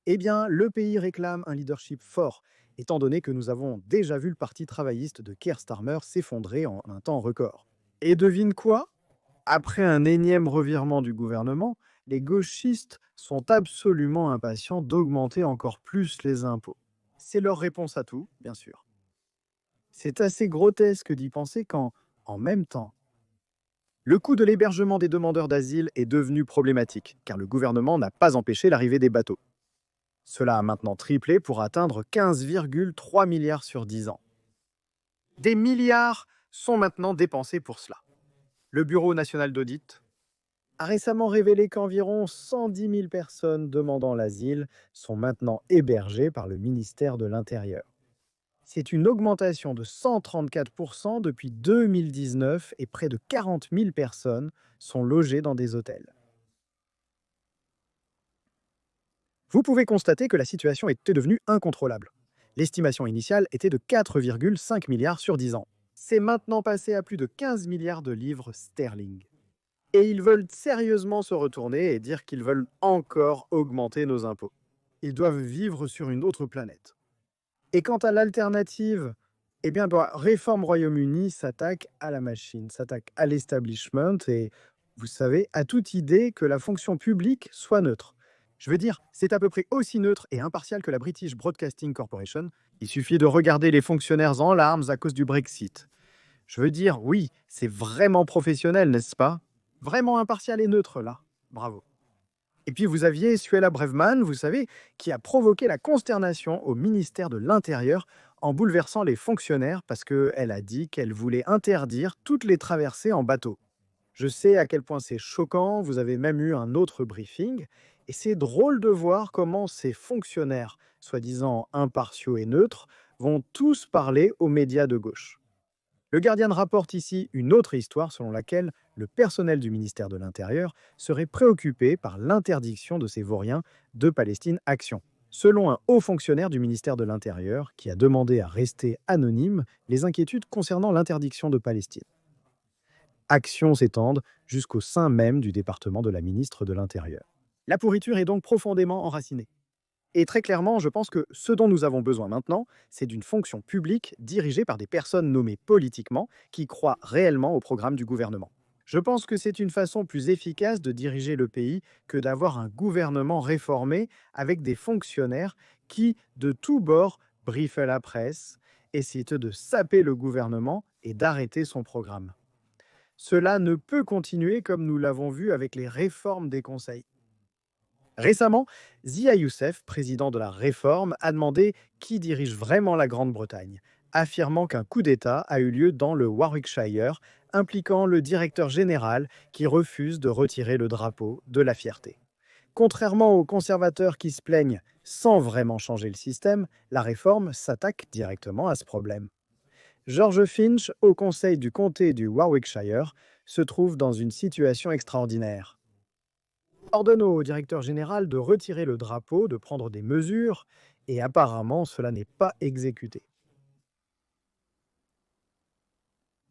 Eh bien, le pays réclame un leadership fort, étant donné que nous avons déjà vu le parti travailliste de Keir Starmer s'effondrer en un temps record. Et devine quoi? Après un énième revirement du gouvernement, les gauchistes sont absolument impatients d'augmenter encore plus les impôts. C'est leur réponse à tout, bien sûr. C'est assez grotesque d'y penser quand, en même temps, le coût de l'hébergement des demandeurs d'asile est devenu problématique, car le gouvernement n'a pas empêché l'arrivée des bateaux. Cela a maintenant triplé pour atteindre 15,3 milliards sur 10 ans. Des milliards sont maintenant dépensés pour cela. Le Bureau national d'audit a récemment révélé qu'environ 110 000 personnes demandant l'asile sont maintenant hébergées par le ministère de l'Intérieur. C'est une augmentation de 134% depuis 2019 et près de 40 000 personnes sont logées dans des hôtels. Vous pouvez constater que la situation était devenue incontrôlable. L'estimation initiale était de 4,5 milliards sur 10 ans. C'est maintenant passé à plus de 15 milliards de livres sterling. Et ils veulent sérieusement se retourner et dire qu'ils veulent encore augmenter nos impôts. Ils doivent vivre sur une autre planète. Et quant à l'alternative, eh bien, Réforme Royaume-Uni s'attaque à la machine, s'attaque à l'establishment et, vous savez, à toute idée que la fonction publique soit neutre. Je veux dire, c'est à peu près aussi neutre et impartial que la British Broadcasting Corporation. Il suffit de regarder les fonctionnaires en larmes à cause du Brexit. Je veux dire, oui, c'est vraiment professionnel, n'est-ce pas? Vraiment impartial et neutre, là. Bravo. Et puis vous aviez Suella Braverman, vous savez, qui a provoqué la consternation au ministère de l'Intérieur en bouleversant les fonctionnaires parce qu'elle a dit qu'elle voulait interdire toutes les traversées en bateau. Je sais à quel point c'est choquant, vous avez même eu un autre briefing, et c'est drôle de voir comment ces fonctionnaires, soi-disant impartiaux et neutres, vont tous parler aux médias de gauche. Le Guardian rapporte ici une autre histoire selon laquelle le personnel du ministère de l'Intérieur serait préoccupé par l'interdiction de ces vauriens de Palestine Action. Selon un haut fonctionnaire du ministère de l'Intérieur qui a demandé à rester anonyme les inquiétudes concernant l'interdiction de Palestine. Action s'étendent jusqu'au sein même du département de la ministre de l'Intérieur. La pourriture est donc profondément enracinée. Et très clairement, je pense que ce dont nous avons besoin maintenant, c'est d'une fonction publique dirigée par des personnes nommées politiquement qui croient réellement au programme du gouvernement. Je pense que c'est une façon plus efficace de diriger le pays que d'avoir un gouvernement réformé avec des fonctionnaires qui, de tous bords, briefent la presse, essaient de saper le gouvernement et d'arrêter son programme. Cela ne peut continuer comme nous l'avons vu avec les réformes des conseils. Récemment, Zia Youssef, président de la Réforme, a demandé qui dirige vraiment la Grande-Bretagne, affirmant qu'un coup d'État a eu lieu dans le Warwickshire, impliquant le directeur général qui refuse de retirer le drapeau de la fierté. Contrairement aux conservateurs qui se plaignent sans vraiment changer le système, la Réforme s'attaque directement à ce problème. George Finch, au conseil du comté du Warwickshire, se trouve dans une situation extraordinaire. Ordonne au directeur général de retirer le drapeau, de prendre des mesures, et apparemment cela n'est pas exécuté.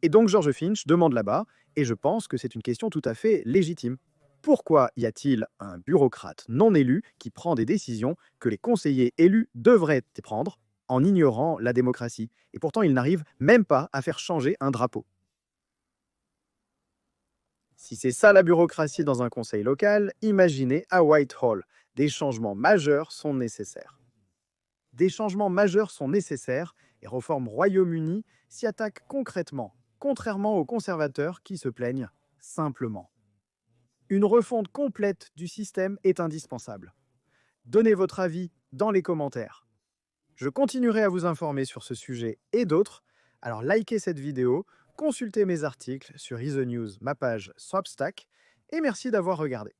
Et donc George Finch demande là-bas, et je pense que c'est une question tout à fait légitime. Pourquoi y a-t-il un bureaucrate non élu qui prend des décisions que les conseillers élus devraient prendre en ignorant la démocratie? Et pourtant, il n'arrive même pas à faire changer un drapeau. Si c'est ça la bureaucratie dans un conseil local, imaginez à Whitehall. Des changements majeurs sont nécessaires. Des changements majeurs sont nécessaires et Réforme Royaume-Uni s'y attaque concrètement, contrairement aux conservateurs qui se plaignent simplement. Une refonte complète du système est indispensable. Donnez votre avis dans les commentaires. Je continuerai à vous informer sur ce sujet et d'autres, alors likez cette vidéo, consultez mes articles sur EasyNews, ma page Substack, et merci d'avoir regardé.